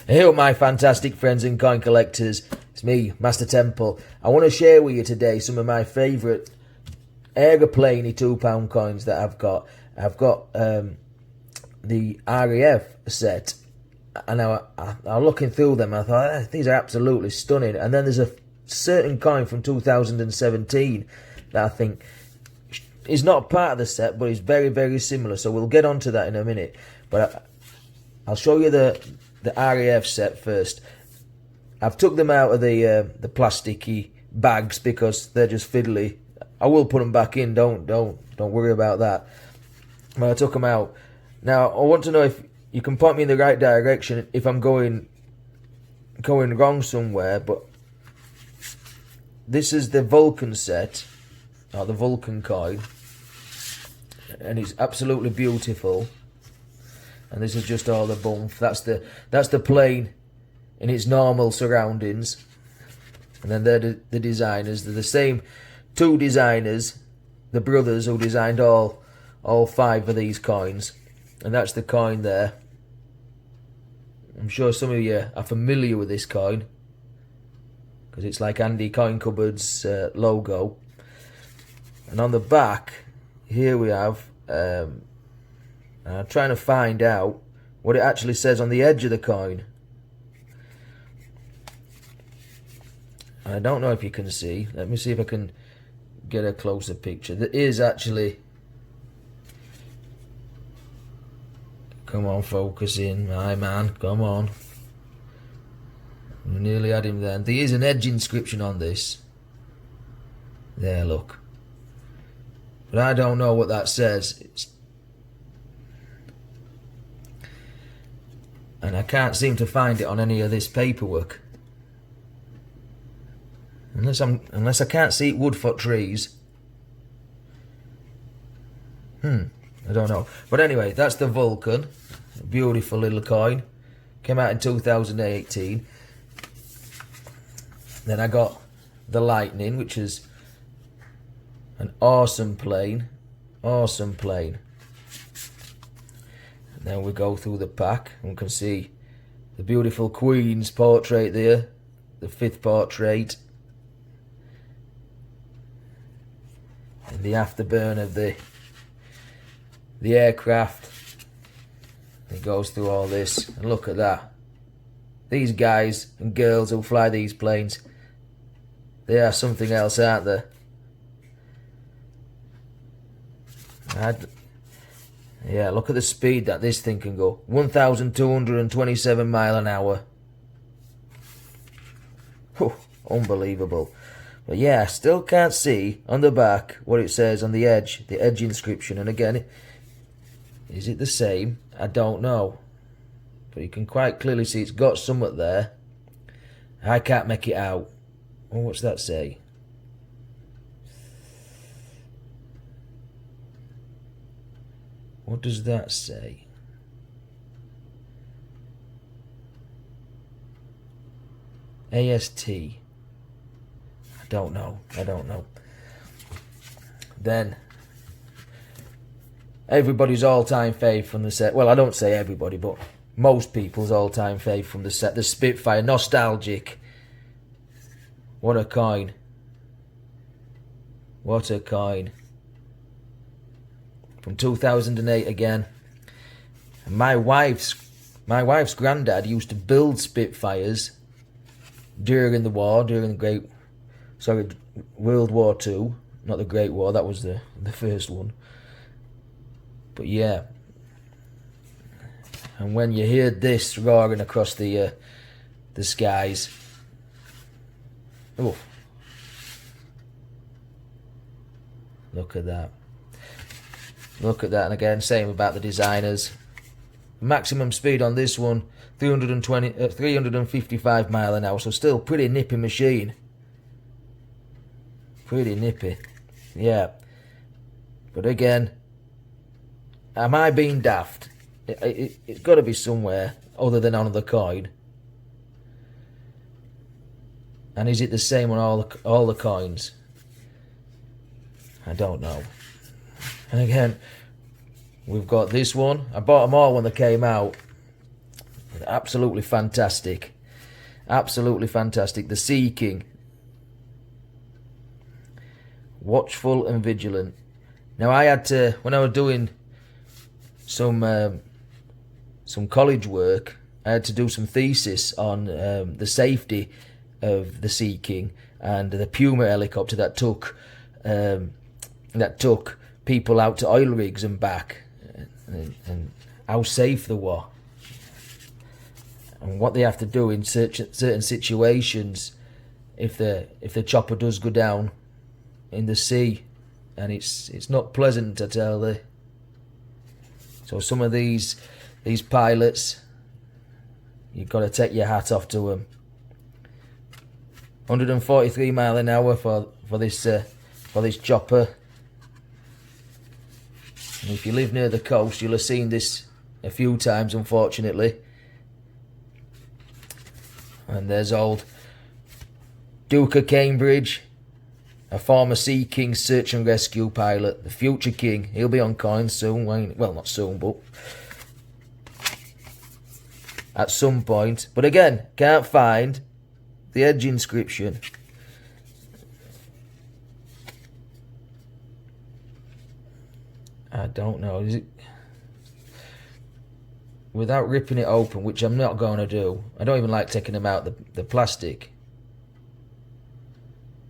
Hey up my fantastic friends and coin collectors, it's me, Master Temple. I want to share with you today some of my favourite aeroplaney £2 coins that I've got. I've got the RAF set, and I was looking through them and I thought, these are absolutely stunning. And then there's a certain coin from 2017 that I think is not part of the set, but is very, very similar. So we'll get onto that in a minute. But I'll show you the RAF set first. I've took them out of the plasticky bags because they're just fiddly. I will put them back in. Don't worry about that. But I took them out. Now I want to know if you can point me in the right direction if I'm going wrong somewhere. But this is the Vulcan set, or the Vulcan coin, and it's absolutely beautiful. And this is just all the bump. That's the plane in its normal surroundings. And then they're the designers. They're the same two designers, the brothers who designed all 5 of these coins. And that's the coin there. I'm sure some of you are familiar with this coin, because it's like Andy Coin Cupboard's logo. And on the back, here we have... I'm trying to find out what it actually says on the edge of the coin. I don't know if you can see. Let me see if I can get a closer picture. There is actually... Come on, focus in, my man. Come on. We nearly had him then. There is an edge inscription on this. There, look. But I don't know what that says. And I can't seem to find it on any of this paperwork. Unless I can't see woodfoot trees. I don't know. But anyway, that's the Vulcan. Beautiful little coin. Came out in 2018. Then I got the Lightning, which is an awesome plane. Awesome plane. Then we go through the pack and we can see the beautiful Queen's portrait there, the 5th portrait, and the afterburn of the aircraft. It goes through all this, and look at that. These guys and girls who fly these planes, they are something else, aren't they? Yeah, look at the speed that this thing can go. 1,227 miles an hour. Whew, unbelievable. But yeah, I still can't see on the back what it says on the edge inscription. And again, is it the same? I don't know. But you can quite clearly see it's got something there. I can't make it out. Oh, what's that say? What does that say? AST. I don't know. Then, everybody's all-time fave from the set. Well, I don't say everybody, but most people's all-time fave from the set. The Spitfire. Nostalgic. What a coin. What a coin. From 2008 again. And my wife's granddad used to build Spitfires during the war, during the World War II. Not the Great War, that was the first one. But yeah. And when you hear this roaring across the skies, oh, look at that. Look at that. And again, same about the designers. Maximum speed on this one, 355 miles an hour. So still pretty nippy machine. Pretty nippy. Yeah. But again, am I being daft? It's got to be somewhere other than on the coin. And is it the same on all the coins? I don't know. And again, we've got this one. I bought them all when they came out. absolutely fantastic. Absolutely fantastic. The Sea King. Watchful and vigilant. Now I had to, when I was doing some college work, I had to do some thesis on the safety of the Sea King and the Puma helicopter that took people out to oil rigs and back, and how safe they were, and what they have to do in certain situations if the chopper does go down in the sea, and it's not pleasant, I tell you. So some of these pilots, you've got to take your hat off to them. 143 mile an hour for this chopper. And if you live near the coast, you'll have seen this a few times, unfortunately. And there's old Duke of Cambridge, a former Sea King search and rescue pilot, the future king. He'll be on coins soon. Well, not soon, but at some point. But again, can't find the edge inscription. I don't know. Is it without ripping it open, which I'm not going to do. I don't even like taking them out the plastic.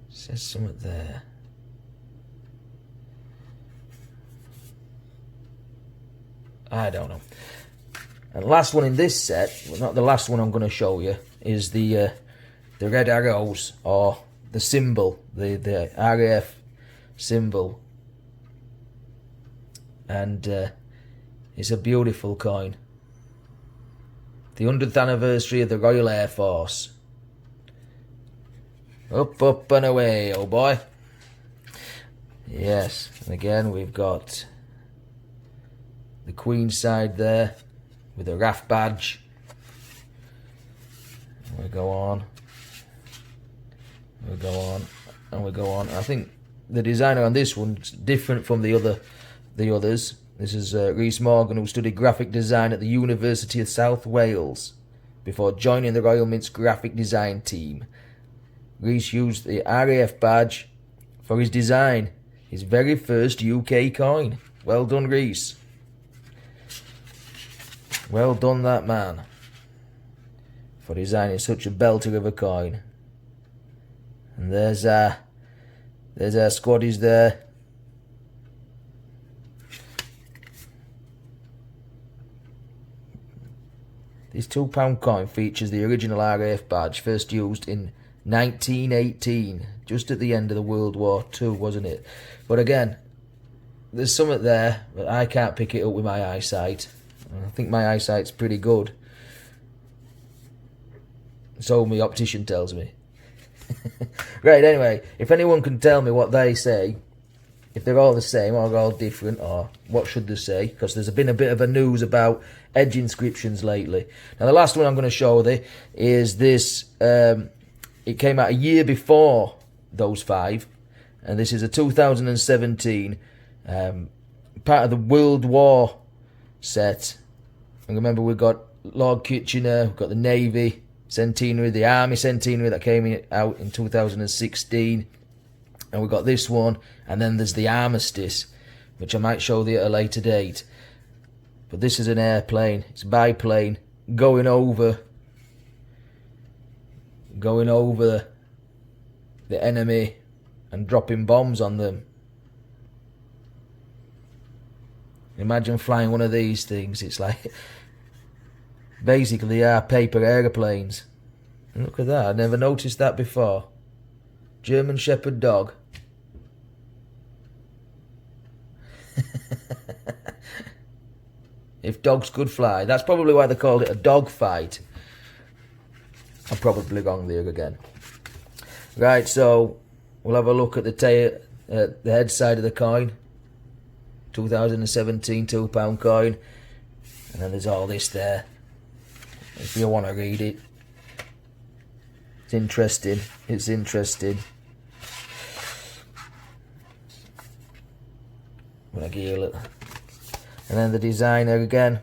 Says something there. I don't know. And last one in this set, well, not the last one I'm going to show you, is the red arrows, or the symbol, the RAF symbol. And it's a beautiful coin. The 100th anniversary of the Royal Air Force. Up, up and away, oh boy. Yes, and again we've got the Queen's side there with a RAF badge. We go on. We go on. And we go on. I think the designer on this one's different from the others. This is Rhys Morgan, who studied graphic design at the University of South Wales before joining the Royal Mint's graphic design team. Rhys used the RAF badge for his design, his very first UK coin. Well done, Rhys. Well done, that man, for designing such a belter of a coin. And there's our squaddies there. This £2 coin features the original RAF badge, first used in 1918, just at the end of the World War II, wasn't it? But again, there's something there, but I can't pick it up with my eyesight. I think my eyesight's pretty good. So my optician tells me. Right, anyway, if anyone can tell me what they say, if they're all the same or all different, or what should they say, because there's been a bit of a news about edge inscriptions lately. Now the last one I'm going to show you is this. It came out a year before those five, and this is a 2017 part of the World War set. And remember, we've got Lord Kitchener, we've got the Navy centenary, the Army centenary that came out in 2016, and we've got this one, and then there's the Armistice, which I might show you at a later date. But this is an airplane, it's a biplane going over the enemy and dropping bombs on them. Imagine flying one of these things. It's like, basically they are paper aeroplanes. Look at that, I never noticed that before. German Shepherd dog. If dogs could fly. That's probably why they called it a dog fight. I'm probably wrong there again. Right, so we'll have a look at the head side of the coin. 2017 £2 coin. And then there's all this there, if you want to read it. It's interesting. It's interesting. I'm going to give you a little. And then the designer again.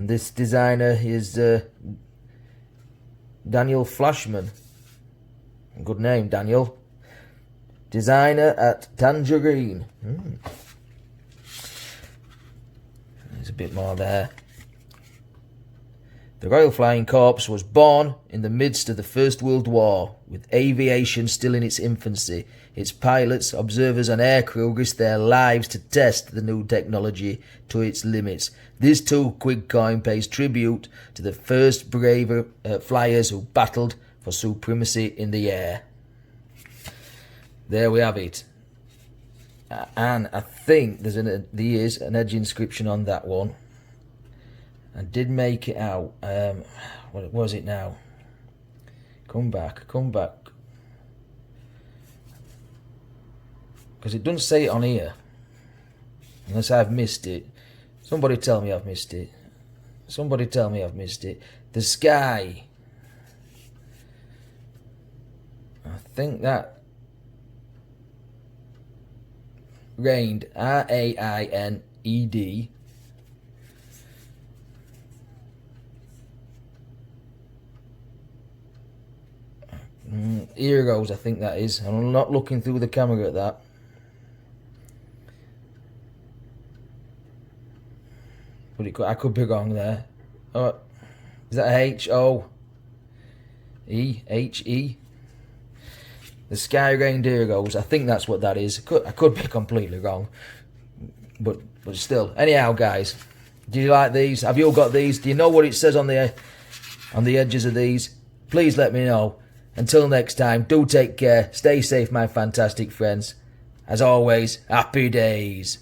And this designer is Daniel Flashman. Good name, Daniel. Designer at Tangerine. There's a bit more there. The Royal Flying Corps was born in the midst of the First World War, with aviation still in its infancy. Its pilots, observers and aircrew risked their lives to test the new technology to its limits. This 2 coin pays tribute to the first brave flyers who battled for supremacy in the air. There we have it. And I think there is an edge inscription on that one. I did make it out. What was it now? Come back. Because it doesn't say it on here. Unless I've missed it. Somebody tell me I've missed it. The sky. I think that rained. R-A-I-N-E-D. Heroes, I think that is. I'm not looking through the camera at that. But I could be wrong there. Oh, is that H-O-E-H-E? The Sky Rained Heroes. I think that's what that is. I could be completely wrong. But still. Anyhow, guys. Do you like these? Have you all got these? Do you know what it says on the edges of these? Please let me know. Until next time, do take care. Stay safe, my fantastic friends. As always, happy days.